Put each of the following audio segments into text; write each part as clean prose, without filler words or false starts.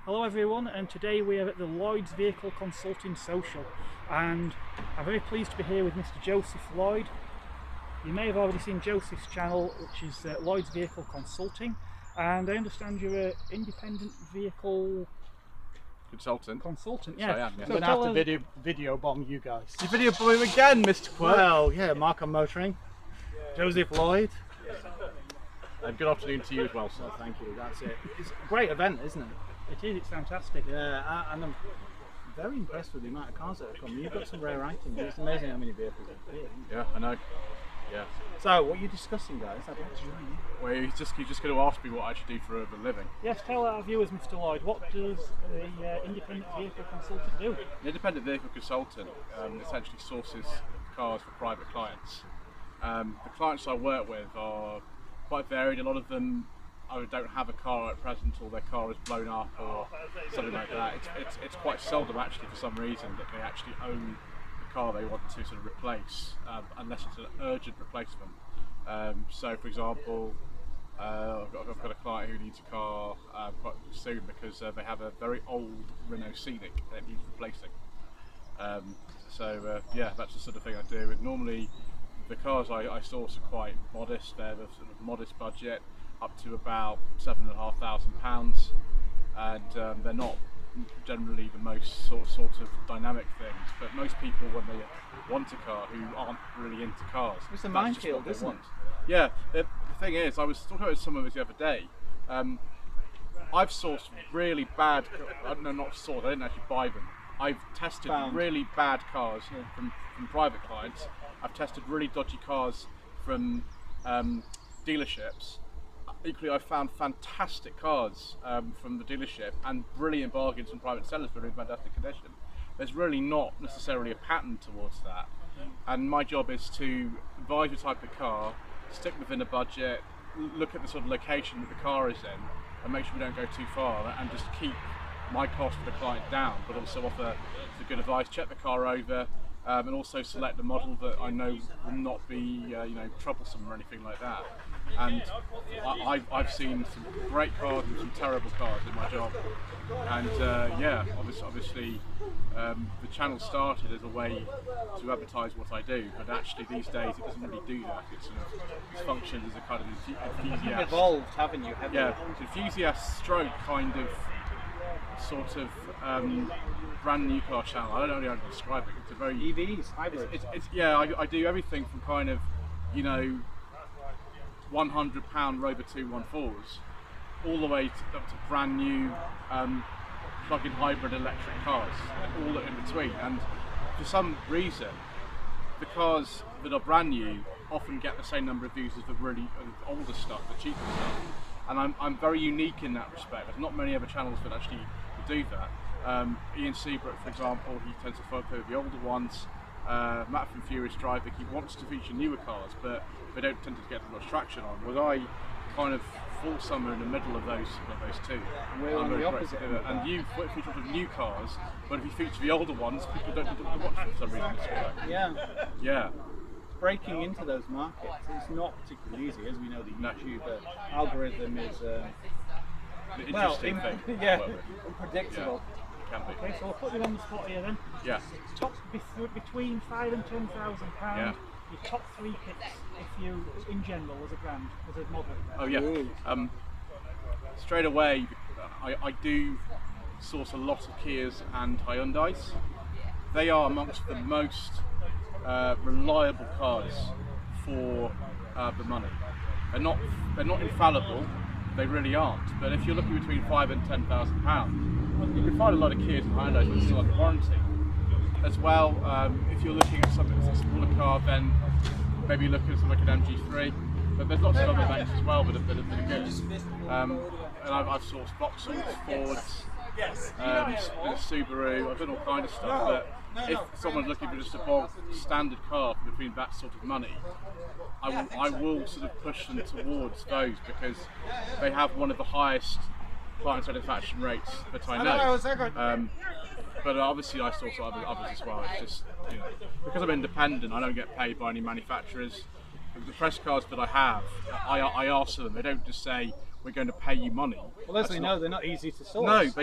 Hello everyone, and today we are at the Lloyd Vehicle Consulting Social, and I'm very pleased to be here with Mr. Joseph Lloyd. You may have already seen Joseph's channel, which is Lloyd's Vehicle Consulting, and I understand you're an independent vehicle consultant. Yeah. So I am, yeah. I'm going to have to video bomb you guys. You video bomb him again, Mr. Quirk. Well, yeah, Mark on Motoring, Joseph Lloyd. And good afternoon to you as well, sir. Oh, thank you, that's it. It's a great event, isn't it? It is, it's fantastic. Yeah, and I'm very impressed with the amount of cars that have come. You've got some rare items. It's amazing how many vehicles are here. Yeah, I know. Yeah. So, what are you discussing, guys? I'd like to join you. Well, you're just going to ask me what I actually do for a living. Yes, tell our viewers, Mr. Lloyd, what does the independent vehicle consultant do? An independent vehicle consultant essentially sources cars for private clients. The clients I work with are quite varied. A lot of them don't have a car at present, or their car is blown up or something like that. It's quite seldom actually, for some reason, that they actually own the car they want to sort of replace, unless it's an urgent replacement. So for example, I've got a client who needs a car quite soon because they have a very old Renault Scenic that needs replacing. Yeah, that's the sort of thing I do. And normally the cars I source are quite modest. They're a sort of modest budget, up to about £7,500, and they're not generally the most sort of dynamic things. But most people, when they want a car, who aren't really into cars, It's a that's minefield, just what isn't they want. Yeah, the thing is, I was talking about some of it the other day. I've sourced really bad, no, not sourced, I didn't actually buy them. I've tested really bad cars from private clients. I've tested really dodgy cars from dealerships. Equally, I've found fantastic cars from the dealership and brilliant bargains from private sellers that are in fantastic condition. There's really not necessarily a pattern towards that, and my job is to advise the type of car, stick within a budget, look at the sort of location that the car is in, and make sure we don't go too far, and just keep my cost for the client down, but also offer the good advice, check the car over, and also select the model that I know will not be troublesome or anything like that. And I've seen some great cars and some terrible cars in my job. And yeah, obviously the channel started as a way to advertise what I do, but actually these days it doesn't really do that. It functions as a kind of enthusiast. You've evolved, haven't you? Yeah, enthusiast stroke kind of sort of brand new car channel. I don't know how to describe it. It's a very EVs, hybrid. Yeah, I do everything from kind of £100 Rover 214s all the way up to brand new plug-in hybrid electric cars, all in between. And for some reason, the cars that are brand new often get the same number of views as the really older stuff, the cheaper stuff. And I'm very unique in that respect. There's not many other channels that actually do that. Ian Seabrook, for example, he tends to focus the older ones. Matt from Furious Driver, he wants to feature newer cars, but they don't tend to get much traction on. Whereas I kind of fall somewhere in the middle of those two. We're on the opposite. And you feature the new cars, but if you feature the older ones, people don't watch them for some reason. Yeah. Yeah. Breaking into those markets is not particularly easy, as we know the YouTube algorithm is The interesting thing. yeah, unpredictable. Yeah, it can be. Okay, so I'll put you on the spot here then. Yeah. Top between £5,000 and £10,000. Yeah. Your top 3 picks, if you, in general, as a brand, as a model. Oh yeah. Straight away, I do source a lot of Kias and Hyundais. They are amongst the most reliable cars for the money. They're not infallible. They really aren't. But if you're looking between £5,000 and £10,000, you can find a lot of Kias and Hyundais with still under warranty. As well, if you're looking at something that's a smaller car, then maybe look at something like an MG3 but there's lots of other makes as well that are good. And I've sourced Vauxhalls, Fords, Subaru. I've done all kind of stuff. But if someone's looking for just a bulk standard car between that sort of money, I will sort of push them towards those because they have one of the highest client satisfaction rates that I know. But obviously I source others as well. It's just, because I'm independent, I don't get paid by any manufacturers. The press cars that I have, I ask them. They don't just say, we're going to pay you money. Well, as we know, they're not easy to source.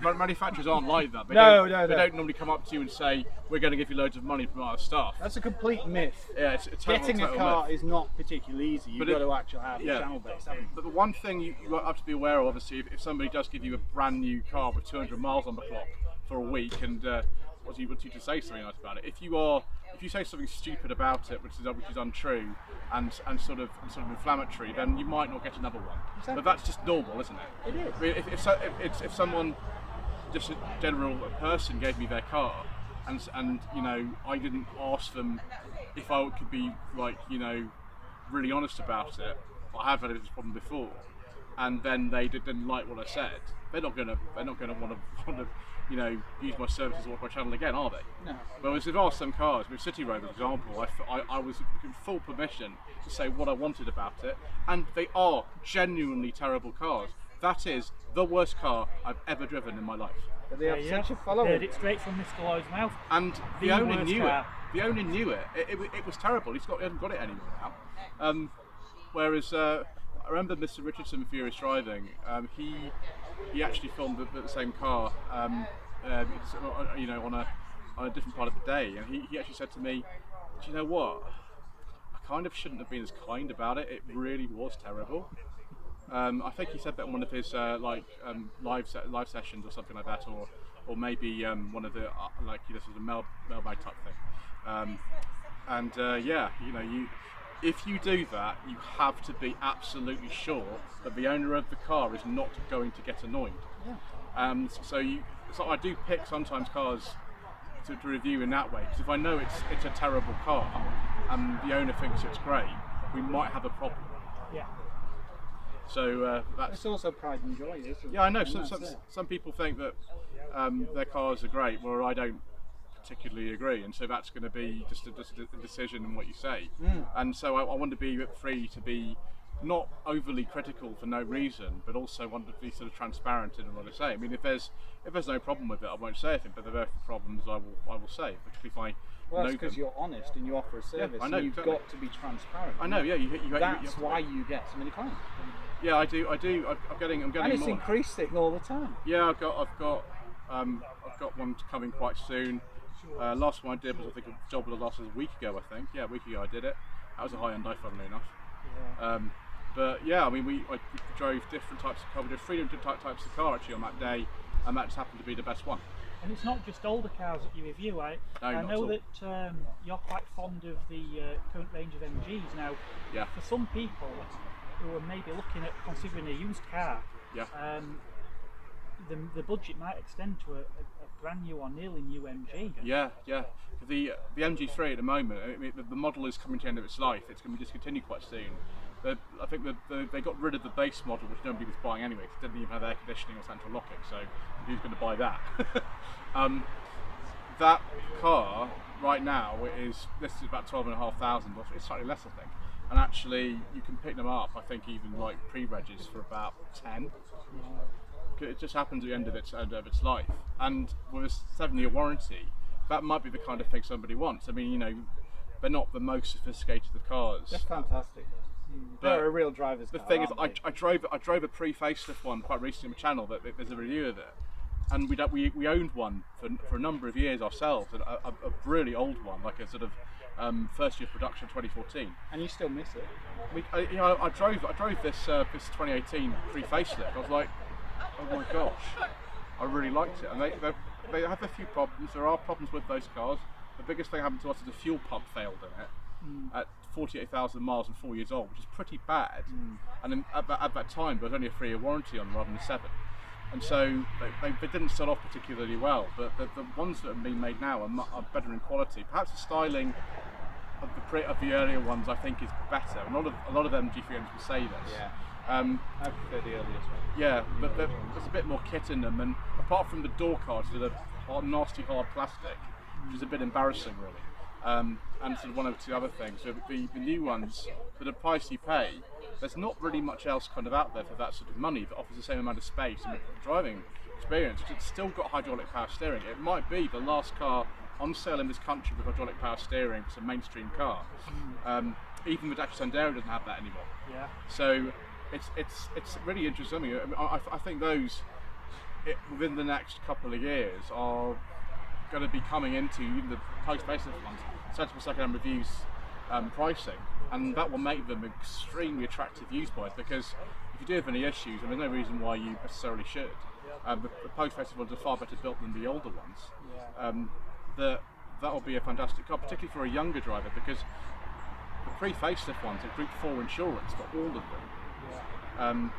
No, manufacturers aren't like that. They don't normally come up to you and say, we're going to give you loads of money from our stuff. That's a complete myth. Yeah, it's Getting a car myth. is not particularly easy. You've got to actually have a channel base, haven't you? But the one thing you have to be aware of, obviously, if somebody does give you a brand new car with 200 miles on the clock for a week, and wants you to say something nice about it, if you say something stupid about it, which is untrue and sort of inflammatory, then you might not get another one. Exactly. But that's just normal, isn't it? It is. I mean, if someone, just a general person, gave me their car, and I didn't ask them if I could be really honest about it. I have had this problem before, and then they didn't like what I said. They're not gonna want to use my services or watch my channel again, are they? No. Whereas if I asked some cars, with City Road, for example, I was given full permission to say what I wanted about it, and they are genuinely terrible cars. That is the worst car I've ever driven in my life. But they have such a following. Heard it straight from Mr. Lloyd's mouth. And the owner knew it. The owner knew it. It was terrible. He hasn't got it anymore now. Whereas I remember Mr. Richardson Furious Driving. He actually filmed the same car, on a different part of the day, and he actually said to me, "Do you know what? I kind of shouldn't have been as kind about it. It really was terrible." I think he said that in one of his live sessions or something like that, or maybe one of the this was a mailbag type thing. If you do that, you have to be absolutely sure that the owner of the car is not going to get annoyed. Yeah. So I do pick sometimes cars to review in that way, because if I know it's a terrible car and the owner thinks it's great, we might have a problem. Yeah. So it's also pride and joy, isn't it? Yeah, I know. Some people think that their cars are great, where I don't particularly agree, and so that's going to be just a decision in what you say. And so I want to be free to be not overly critical for no reason, but also want to be sort of transparent in what I say. I mean, if there's no problem with it, I won't say anything, but if there are problems, I will say, particularly if Well, that's because you're honest and you offer a service. I know, and you've got to be transparent. I know. Yeah, that's why you get so many clients. Yeah, I do. I'm getting and it's more. increasing all the time. Yeah, I've got one coming quite soon. Last one I did was, I think, a job with the last was a week ago. I think. Yeah, a week ago I did it. That was a high-end die, funnily enough. Yeah. But yeah, I mean, I drove different types of car. We did 3 different types of car actually on that day, and that just happened to be the best one. And it's not just older cars that you review. I know that you're quite fond of the current range of MGs now. Yeah. For some people who are maybe looking at considering a used car, yeah. The budget might extend to a brand new or nearly new MG. Yeah, yeah. The MG3 at the moment, I mean, the model is coming to the end of its life. It's going to be discontinued quite soon. I think they got rid of the base model, which nobody was buying anyway. It didn't even have air conditioning or central locking, so who's going to buy that? That car right now this is about 12,500. It's slightly less, I think. And actually, you can pick them up. I think even like pre-regis for about 10. It just happens at the end of its life, and with a 7-year warranty, that might be the kind of thing somebody wants. I mean, they're not the most sophisticated of cars. That's fantastic. They're a real driver's car. The thing is, I drove a pre-facelift one quite recently on the channel. That there's a review of it, and we owned one for a number of years ourselves, a really old one, like a sort of first year production 2014. And you still miss it? I drove this 2018 pre-facelift. I was like, oh my gosh, I really liked it. And they have a few problems. There are problems with those cars. The biggest thing happened to us is the fuel pump failed in it at 48,000 miles and 4 years old, which is pretty bad. And then at that time, there was only a 3-year warranty on rather than 7. And so they didn't start off particularly well. But the ones that have been made now are better in quality. Perhaps the styling of the earlier ones I think is better. A lot of MG3 owners will say this. Yeah. I prefer the earliest one. Yeah, but there's a bit more kit in them, and apart from the door cards that are nasty hard plastic, which is a bit embarrassing really, and sort of one or two other things. So the new ones, for the price you pay, there's not really much else kind of out there for that sort of money that offers the same amount of space and driving experience. It's still got hydraulic power steering. It might be the last car on sale in this country with hydraulic power steering. It's a mainstream car. Even the Dacia Sandero doesn't have that anymore. Yeah. So it's really interesting. I think those within the next couple of years are going to be coming into even the post-facelift ones, sensible second-hand reviews pricing, and that will make them extremely attractive used buyers, because if you do have any issues, and there's no reason why you necessarily should, the post-facelift ones are far better built than the older ones. That will be a fantastic car, particularly for a younger driver, because the pre-facelift ones are Group 4 insurance for all of them.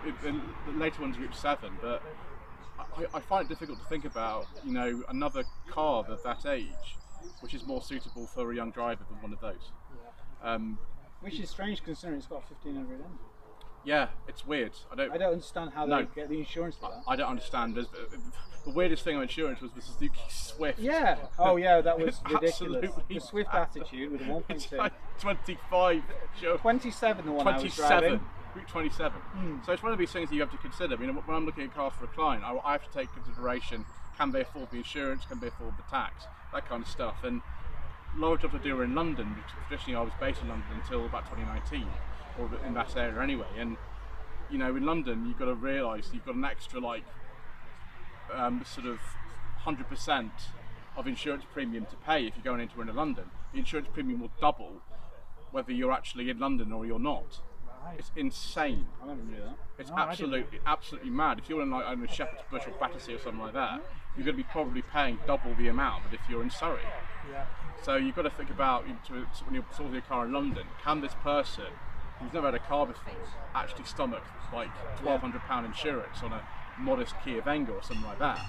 The later ones are Group 7, but I find it difficult to think about, another car of that age, which is more suitable for a young driver than one of those. Which is strange considering it's got 1500 in. Yeah, it's weird. I don't understand how they get the insurance for that. I don't understand. The weirdest thing on insurance was the Suzuki Swift. Yeah. Oh yeah, that was ridiculous. Absolutely The Swift mad. Attitude with a 1.2. It's like 25. 27 the one I was driving. Route 27. So it's one of these things that you have to consider. When I'm looking at cars for a client, I have to take consideration: can they afford the insurance? Can they afford the tax? That kind of stuff. And a lot of jobs I do are in London, because traditionally I was based in London until about 2019, or in that area anyway. And in London, you've got to realise you've got an extra sort of 100% of insurance premium to pay if you're going into London. The insurance premium will double whether you're actually in London or you're not. It's insane. I never knew that. It's absolutely mad. If you're in a Shepherd's Bush or Battersea or something like that, you're going to be probably paying double the amount that if you're in Surrey. Yeah. So you've got to think about, when you're sourcing a car in London, can this person who's never had a car before actually stomach like £1,200 insurance on a modest Kia Venga or something like that?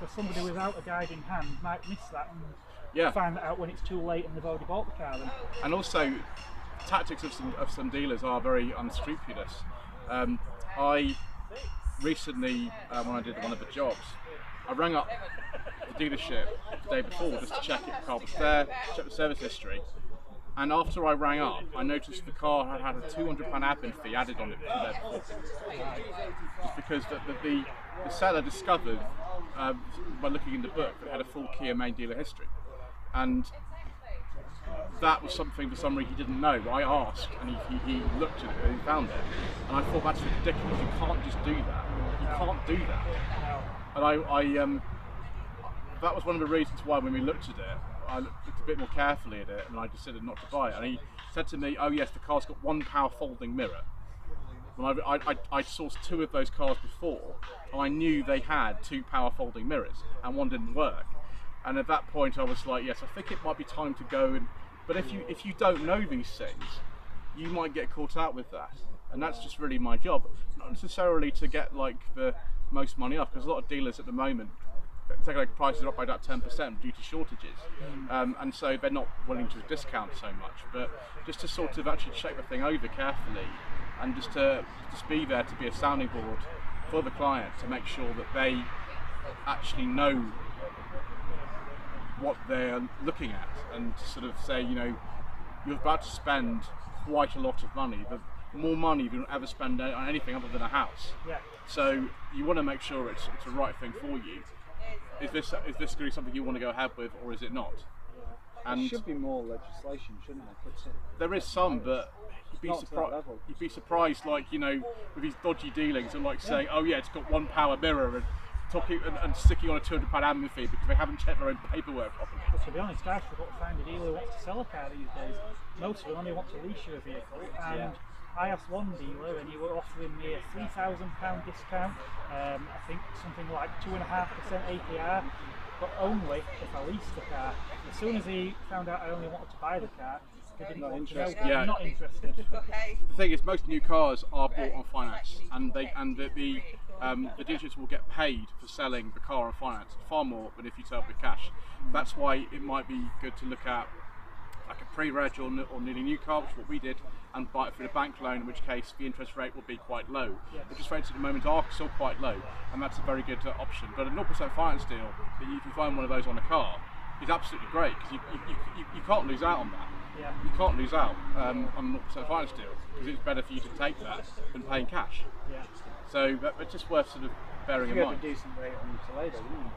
So somebody without a guide in hand might miss that and find that out when it's too late and they've already bought the car then. And also, tactics of some dealers are very unscrupulous. I recently, when I did one of the jobs, I rang up the dealership the day before just to check if the car was there, check the service history. And after I rang up, I noticed the car had a £200 admin fee added on it from there before. Just because the seller discovered, by looking in the book, that it had a full Kia main dealer history. And that was something for some reason he didn't know. I asked, and he looked at it and he found it. And I thought, that's ridiculous. You can't just do that. You can't do that. And that was one of the reasons why, when we looked at it, I looked a bit more carefully at it, and I decided not to buy it. And he said to me, "Oh yes, the car's got one power folding mirror." When I sourced two of those cars before, and I knew they had two power folding mirrors, and one didn't work. And at that point, I was like, yes, I think it might be time to go. But if you don't know these things, you might get caught out with that. And that's just really my job, not necessarily to get like the most money off, because a lot of dealers at the moment, prices are up by about 10% due to shortages, and so they're not willing to discount so much. But just to sort of actually check the thing over carefully, and just be there to be a sounding board for the client, to make sure that they actually know what they're looking at, and to sort of say, you're about to spend quite a lot of money, but more money than you'll ever spend on anything other than a house. Yeah. So you want to make sure it's the right thing for you. Is this going to be something you want to go ahead with, or is it not? And there should be more legislation, shouldn't there? There is some, but you'd be surprised, like, with these dodgy dealings, and like saying, oh yeah, it's got one power mirror, and sticking on a £200 admin fee because they haven't checked their own paperwork properly. But to be honest, I've got to find a dealer who wants to sell a car these days. Most of them only want to lease you a vehicle, and I asked one dealer and he were offering me a £3,000 discount, I think something like 2.5% APR, but only if I leased the car. As soon as he found out I only wanted to buy the car, he didn't want to know. Yeah. Not interested. The thing is, most new cars are bought on finance, and the dealerships will get paid for selling the car on finance far more than if you sell it with cash. That's why it might be good to look at like a pre-reg or nearly new car, which is what we did, and buy it through the bank loan, in which case the interest rate will be quite low. Interest rates at the moment are still quite low, and that's a very good option. But a 0% finance deal, if you can find one of those on a car, is absolutely great, because you can't lose out on that. Yeah. You can't lose out on a 0% finance deal, because it's better for you to take that than paying cash. Yeah. So it's just worth sort of bearing in You had a mind. decent rate on the Toledo, didn't you?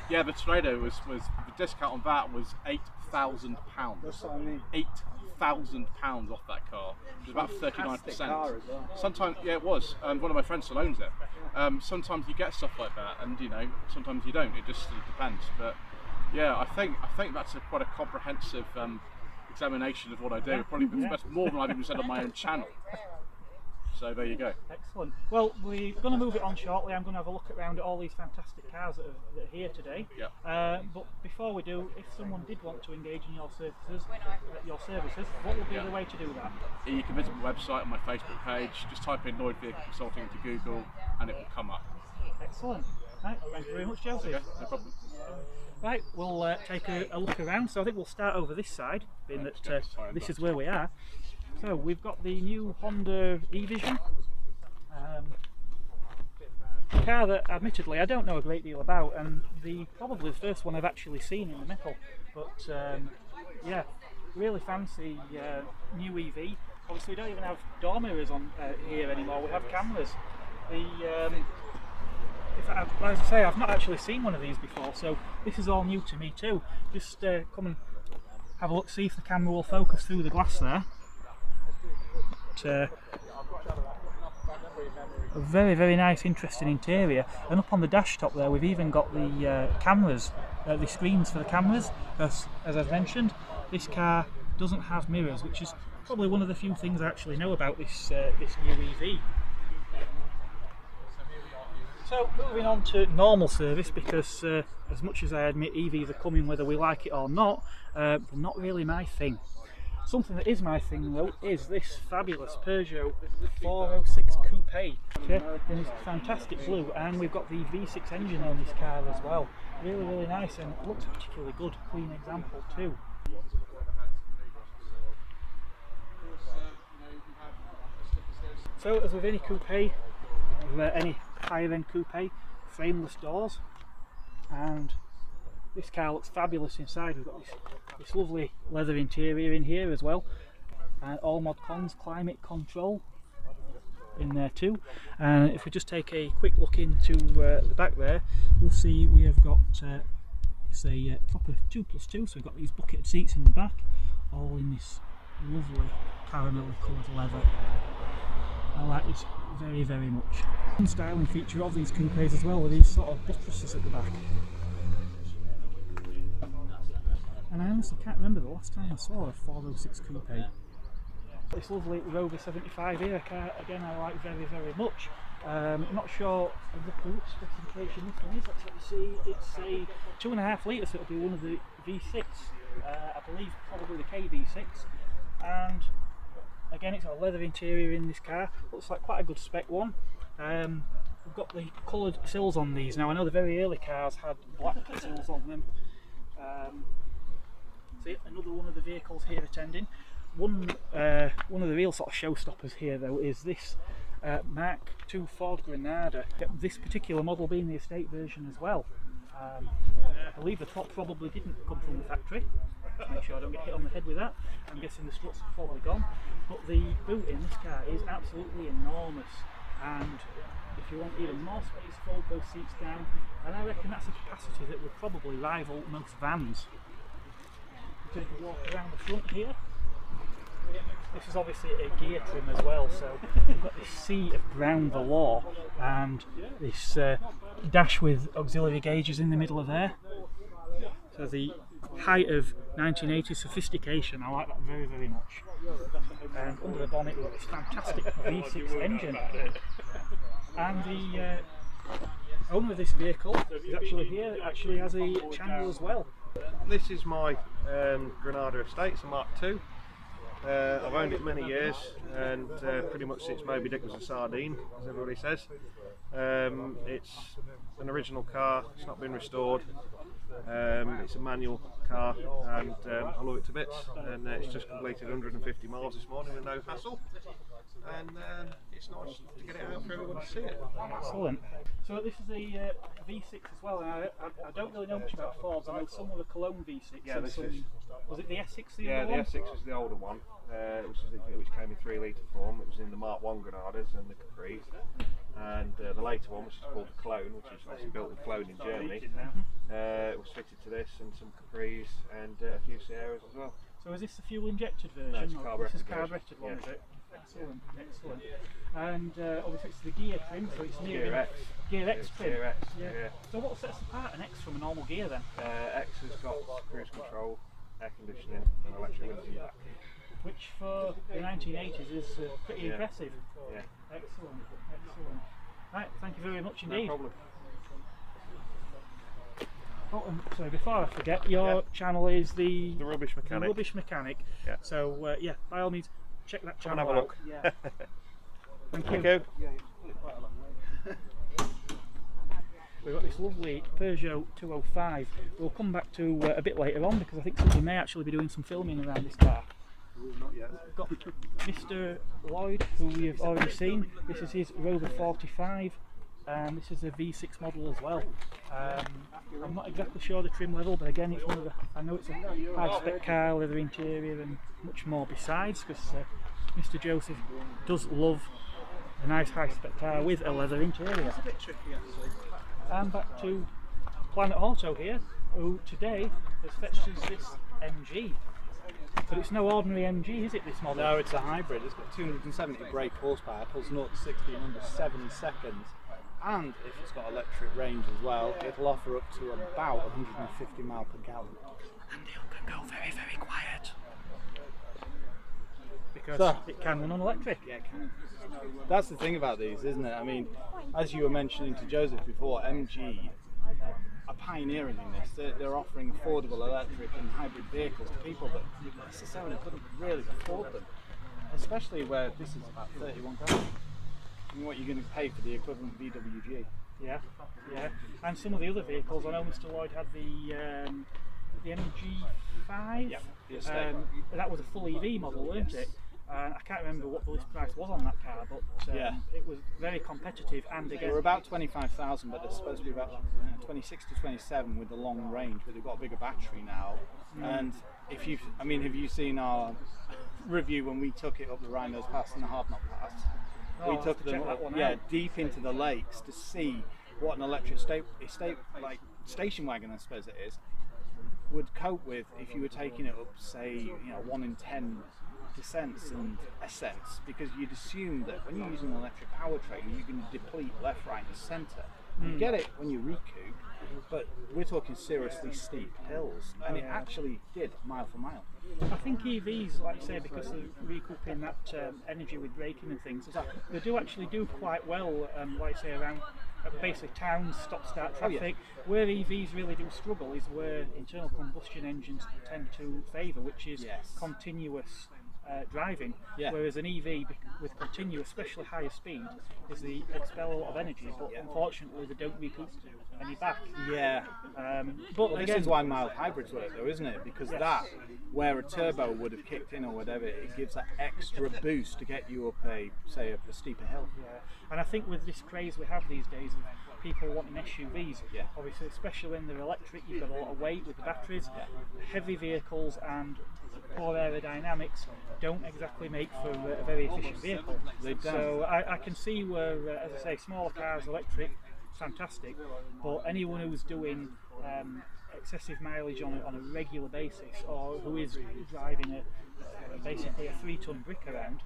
Yeah, the Toledo was the discount on that was £8,000. That's what I mean. £8,000 off that car, which is about 39%. Car as well. Sometimes, yeah, it was. One of my friends still owns it. Sometimes you get stuff like that, and sometimes you don't. It just sort of depends. But yeah, I think that's quite a comprehensive examination of what I do. Probably that's more than I've even said on my own channel. So there you go. Excellent. Well, we're going to move it on shortly. I'm going to have a look around at all these fantastic cars that are here today. Yeah. But before we do, if someone did want to engage in your services, what would be the way to do that? You can visit my website and my Facebook page. Just type in Lloyd Vehicle Consulting into Google, and it will come up. Excellent. Right, thank you very much, Joseph. Yeah, no problem. Right, we'll take a look around. So I think we'll start over this side, being that this is where we are. So we've got the new Honda E-Vision, a car that admittedly I don't know a great deal about, and probably the first one I've actually seen in the metal. But yeah, really fancy new EV. Obviously we don't even have door mirrors on here anymore, we have cameras. As I say, I've not actually seen one of these before, so this is all new to me too. Just come and have a look, see if the camera will focus through the glass there. A very, very nice, interesting interior, and up on the dash top there we've even got the cameras, the screens for the cameras, because as I've mentioned, this car doesn't have mirrors, which is probably one of the few things I actually know about this new EV. So moving on to normal service, because as much as I admit EVs are coming whether we like it or not, they're not really my thing. Something that is my thing though is this fabulous Peugeot 406 Coupe in this fantastic blue, and we've got the V6 engine on this car as well. Really, really nice, and looks particularly good, clean example too. So as with any coupe, any higher end coupe, frameless doors, and this car looks fabulous inside. We've got this lovely leather interior in here as well, and all mod cons, climate control in there too. And if we just take a quick look into the back there, we'll see we have got it's a proper 2+2, so we've got these bucketed seats in the back, all in this lovely caramel coloured leather. I like this very, very much. One styling feature of these coupes as well, with these sort of buttresses at the back. And I honestly can't remember the last time I saw a 406 coupe. This lovely Rover 75 here, a car again I like very, very much. I'm not sure exactly which specification this one is. Let's let me see. It's a 2.5 litre, so it'll be one of the V6. I believe probably the KV6. And again, it's got a leather interior in this car. Looks like quite a good spec one. We've got the coloured sills on these. Now I know the very early cars had black sills on them. See, another one of the vehicles here attending. One of the real sort of showstoppers here though is this Mark II Ford Granada. This particular model being the estate version as well. I believe the top probably didn't come from the factory. Just make sure I don't get hit on the head with that. I'm guessing the struts are probably gone. But the boot in this car is absolutely enormous, and if you want even more space, fold those seats down, and I reckon that's a capacity that would probably rival most vans. Take a walk around the front here. This is obviously a gear trim as well, so we've got this sea of brown velour and this dash with auxiliary gauges in the middle of there. So the height of 1980s sophistication, I like that very, very much. And under the bonnet we've got this fantastic V6 engine. And the owner of this vehicle is actually here, actually has a channel as well. This is my Granada estate, it's a Mark II. I've owned it many years, and pretty much since Moby Dick was a sardine, as everybody says. It's an original car, it's not been restored. It's a manual car, and I love it to bits. And it's just completed 150 miles this morning with no hassle. And it's nice to get it out for everyone to see it. Excellent. So this is a V6 as well, and I don't really know much about Fords. I know some of the Cologne V6. Yeah, and this some, is. was it the S6? Yeah, the S6 was the older one, which came in 3 litre form. It was in the Mark 1 Granadas and the Capris. And the later one, which is called the Cologne, which is obviously built in Cologne in Germany, it was fitted to this and some Capris and a few Sierras as well. So is this the fuel injected version? No, it's This is carburetted carburetted version. one, Yeah. is it? Excellent, excellent. And obviously it's the gear trim, so it's near Gear X. Gear X trim. Gear X, Yeah. yeah. So what sets apart an X from a normal gear then? X has got cruise control, air conditioning and electric windows in the back. Which for the 1980s is pretty Yeah. impressive. Yeah. Excellent, excellent. Right, thank you very much No indeed. problem. Oh, and sorry, before I forget, your channel is the Rubbish Mechanic. Rubbish Mechanic. Yeah. So yeah, by all means, check that Come channel and have a out. look. Yeah. Thank you. Thank you. We've got this lovely Peugeot 205. We'll come back to a bit later on because I think somebody may actually be doing some filming around this car. Not yet. We've got Mr. Lloyd, who we have already seen. This is his Rover 45, and this is a V6 model as well. I'm not exactly sure the trim level, but again, it's one of the. I know it's a high-spec car, leather interior, and much more besides. Because Mr. Joseph does love a nice high-spec car with a leather interior. It's a bit tricky actually. And back to Planet Auto here, who today has fetched us this MG. But it's no ordinary MG, is it, this model? No, it's a hybrid. It's got 270 brake horsepower, pulls 0 to 60 in under 7 seconds. And if it's got electric range as well, it'll offer up to about 150 miles per gallon. And it can go very, very quiet. Because So- it can run on electric. Yeah, it can. That's the thing about these, isn't it? I mean, as you were mentioning to Joseph before, MG are pioneering in this. They're offering affordable electric and hybrid vehicles to people that necessarily couldn't really afford them, especially where this is about 31 grand. I mean, what you're going to pay for the equivalent VWG. Yeah, yeah. And some of the other vehicles, I know Mr. Lloyd had the MG5. Yeah, the estate. That was a full EV model, weren't it? I can't remember what the list price was on that car, but Yeah. it was very competitive. And They again, were about 25,000, but they're supposed to be about 26 to 27 with the long range, but they've got a bigger battery now. And have you seen our review when we took it up the Rhinos Pass and the Hardknot Pass? Oh, We I'll took have to them check that one yeah, out. deep into the lakes to see what an electric station wagon, I suppose it is, would cope with if you were taking it up, say, 1 in 10 descents and ascents, because you'd assume that when you're using an electric powertrain, you can deplete left, right, and centre. You get it when you recoup, but we're talking seriously steep hills, and it actually did mile for mile. I think EVs, like you say, because they're recouping that energy with braking and things, they do actually do quite well, like you say, around basically towns, stop-start Oh, yeah. traffic. Where EVs really do struggle is where internal combustion engines tend to favour, which is Yes. continuous driving, Yeah. whereas an EV with continuous, especially higher speed, is the expel a lot of energy, but unfortunately they don't recoup any back. Yeah. But Well, again, this is why mild hybrids work, though, isn't it? Because that, where a turbo would have kicked in or whatever, it gives that extra boost to get you up a steeper hill. yeah. And I think with this craze we have these days of people wanting SUVs, Yeah. obviously, especially when they're electric, you've got a lot of weight with the batteries. Heavy vehicles and poor aerodynamics don't exactly make for a very efficient vehicle. They don't. So I can see where, as I say, smaller cars, electric, fantastic, but anyone who's doing excessive mileage on a regular basis, or who is driving basically a 3-ton brick around,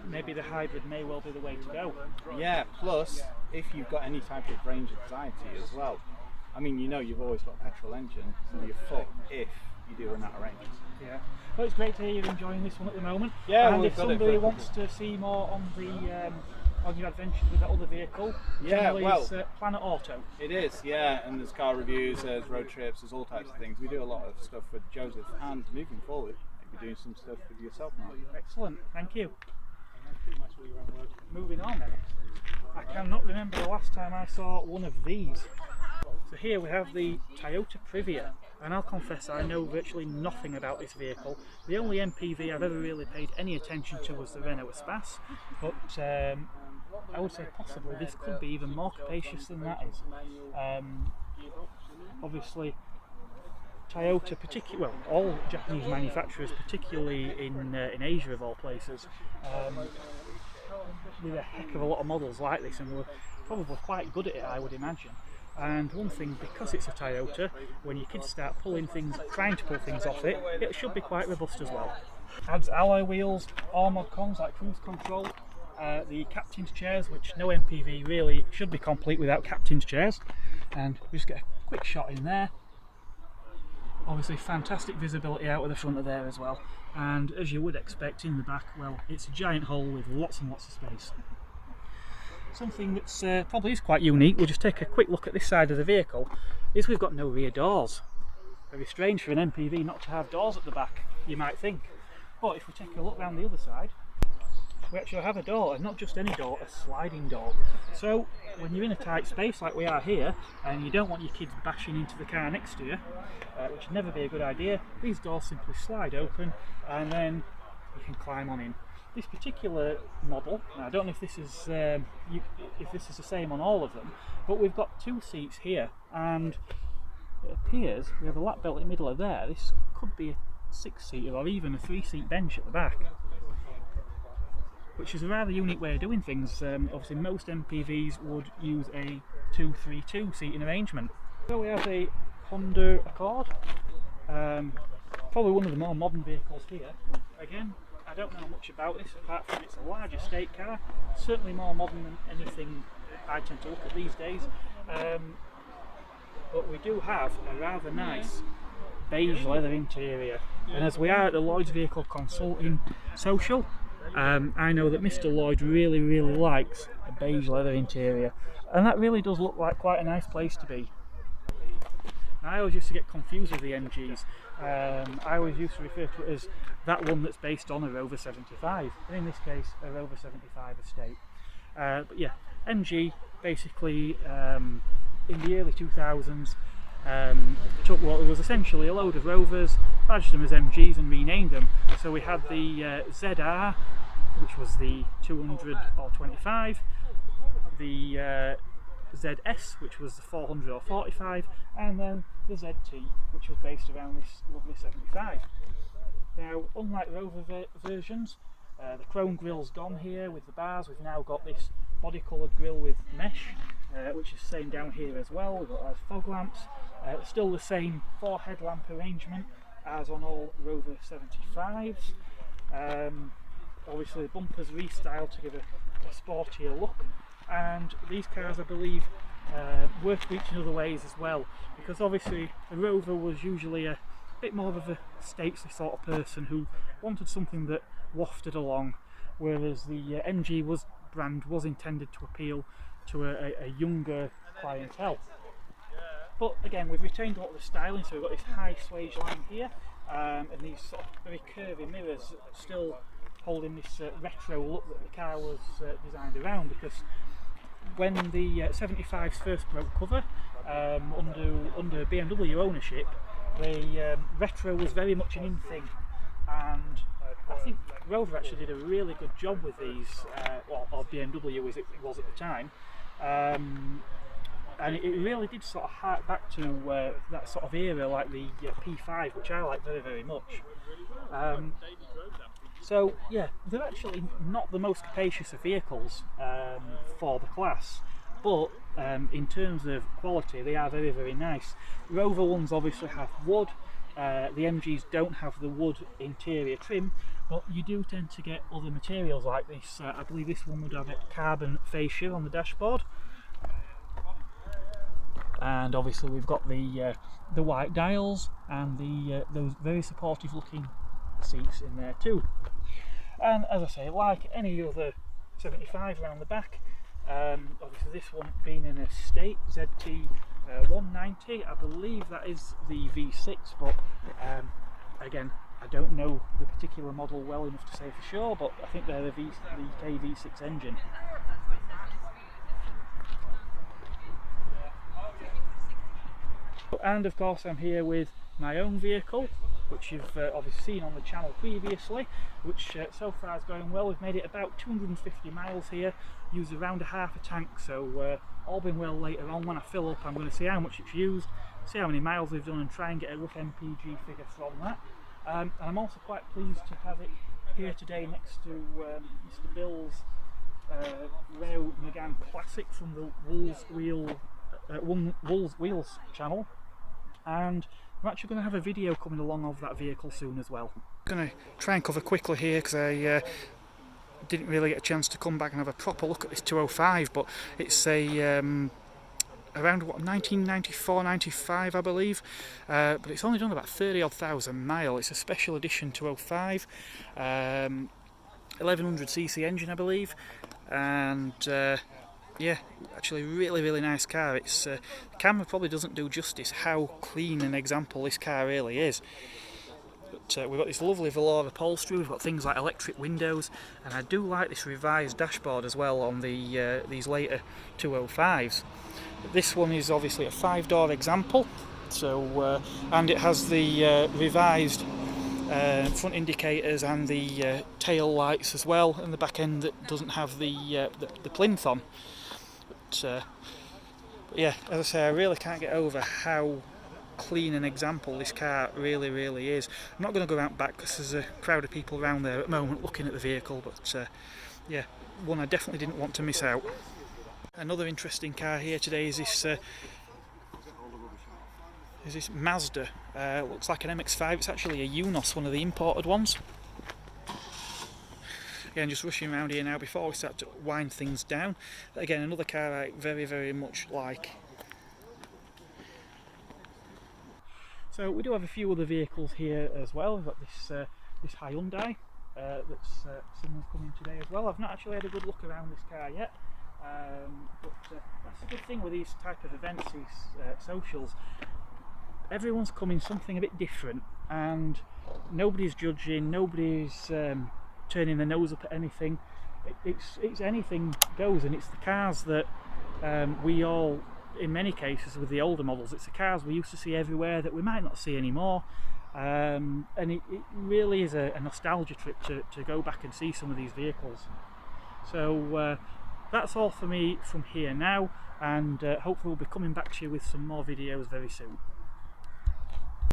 maybe the hybrid may well be the way to go. Yeah, plus, if you've got any type of range anxiety as well, I mean, you've always got a petrol engine under your foot if you do run out of range. Yeah. Well, it's great to hear you're enjoying this one at the moment. Yeah, and we've if got it somebody for- wants to see more on on your adventure with that other vehicle, Yeah, channel well- is Planet Auto. It is, yeah, and there's car reviews, there's road trips, there's all types of things. We do a lot of stuff with Joseph, and moving forward, maybe doing some stuff with yourself now. Excellent, thank you. Moving on then. I cannot remember the last time I saw one of these. So here we have the Toyota Privia, and I'll confess I know virtually nothing about this vehicle. The only MPV I've ever really paid any attention to was the Renault Espace, but I would say possibly this could be even more capacious than that is. Obviously Toyota, well, all Japanese manufacturers, particularly in Asia of all places, with a heck of a lot of models like this, and we're probably quite good at it, I would imagine. And one thing, because it's a Toyota, when your kids start trying to pull things off it, it should be quite robust as well. Adds alloy wheels, all mod cons like cruise control, the captain's chairs, which no MPV really should be complete without captain's chairs. And we just get a quick shot in there. Obviously fantastic visibility out of the front of there as well. And as you would expect in the back, well, it's a giant hole with lots and lots of space. Something that's probably is quite unique, we'll just take a quick look at this side of the vehicle, is we've got no rear doors. Very strange for an MPV not to have doors at the back, you might think. But if we take a look around the other side, we actually have a door, and not just any door, a sliding door. So when you're in a tight space like we are here, and you don't want your kids bashing into the car next to you, which would never be a good idea, these doors simply slide open and then you can climb on in. This particular model, now I don't know if this is the same on all of them, but we've got 2 seats here, and it appears we have a lap belt in the middle of there. This could be a 6-seater or even a 3-seat bench at the back, which is a rather unique way of doing things. Obviously most MPVs would use a 2-3-2 seating arrangement. So we have a Honda Accord, probably one of the more modern vehicles here. Again, I don't know much about this apart from it's a large estate car, certainly more modern than anything I tend to look at these days. But we do have a rather nice beige leather interior, and as we are at the Lloyd Vehicle Consulting Social, I know that Mr. Lloyd really likes a beige leather interior, and that really does look like quite a nice place to be. Now, I always used to get confused with the MGs. I always used to refer to it as that one that's based on a Rover 75, and in this case a Rover 75 estate. But yeah, MG basically in the early 2000s took what was essentially a load of Rovers, badged them as MGs and renamed them. So we had the ZR, which was the 200 or 25, the ZS, which was the 400 or 45, and then the ZT, which was based around this lovely 75. Now, unlike Rover versions, the chrome grille's gone here with the bars. We've now got this body coloured grille with mesh, which is the same down here as well. We've got our fog lamps, still the same 4 headlamp arrangement as on all Rover 75s. Obviously the bumper's restyled to give a sportier look, and these cars, I believe, work each in other ways as well, because obviously the Rover was usually a bit more of a stately sort of person who wanted something that wafted along, whereas the MG brand was intended to appeal to a younger clientele. But again, we've retained a lot of the styling, so we've got this high swage line here, and these sort of very curvy mirrors still holding this retro look that the car was designed around, because when the 75s first broke cover under BMW ownership, the retro was very much an in thing, and I think Rover actually did a really good job with these, or BMW as it was at the time, and it really did sort of hark back to that sort of era, like the P5, which I like very much. So yeah, they're actually not the most capacious of vehicles for the class, but in terms of quality they are very nice. Rover ones obviously have wood, the MGs don't have the wood interior trim, but you do tend to get other materials like this. I believe this one would have a carbon fascia on the dashboard, and obviously we've got the white dials and those very supportive looking seats in there too. And as I say, like any other 75 around the back, obviously this one being an estate ZT 190, I believe that is the V6, but again, I don't know the particular model well enough to say for sure, but I think they're the KV6 engine. And of course I'm here with my own vehicle, which you've obviously seen on the channel previously, which so far is going well. We've made it about 250 miles here, used around a half a tank, so all been well. Later on when I fill up I'm going to see how much it's used, see how many miles we've done and try and get a rough MPG figure from that. And I'm also quite pleased to have it here today next to Mr. Bill's Renault Megane Classic from the Wolves Wheels channel, and I'm actually going to have a video coming along of that vehicle soon as well. I'm going to try and cover quickly here because I didn't really get a chance to come back and have a proper look at this 205, but it's a around what, 1994-95 I believe, but it's only done about 30-odd thousand miles. It's a special edition 205, 1100cc engine I believe, and yeah, actually really nice car. It's the camera probably doesn't do justice how clean an example this car really is. But we've got this lovely velour upholstery, we've got things like electric windows, and I do like this revised dashboard as well on the these later 205s. This one is obviously a 5-door example, so and it has the revised front indicators and the tail lights as well, and the back end that doesn't have the plinth on. But yeah, as I say, I really can't get over how clean an example this car really is. I'm not going to go out back because there's a crowd of people around there at the moment looking at the vehicle, but yeah, one I definitely didn't want to miss out. Another interesting car here today is this Mazda. Looks like an MX-5. It's actually a Unos, one of the imported ones. Again, just rushing around here now before we start to wind things down. Again, another car I very much like. So we do have a few other vehicles here as well. We've got this Hyundai that's someone's coming today as well. I've not actually had a good look around this car yet, but that's a good thing with these type of events, these socials. Everyone's coming something a bit different, and nobody's judging, nobody's turning their nose up at anything. It's anything goes, and it's the cars that we all, in many cases with the older models, it's the cars we used to see everywhere that we might not see anymore, and it really is a nostalgia trip to go back and see some of these vehicles. So that's all for me from here now, and hopefully we'll be coming back to you with some more videos very soon.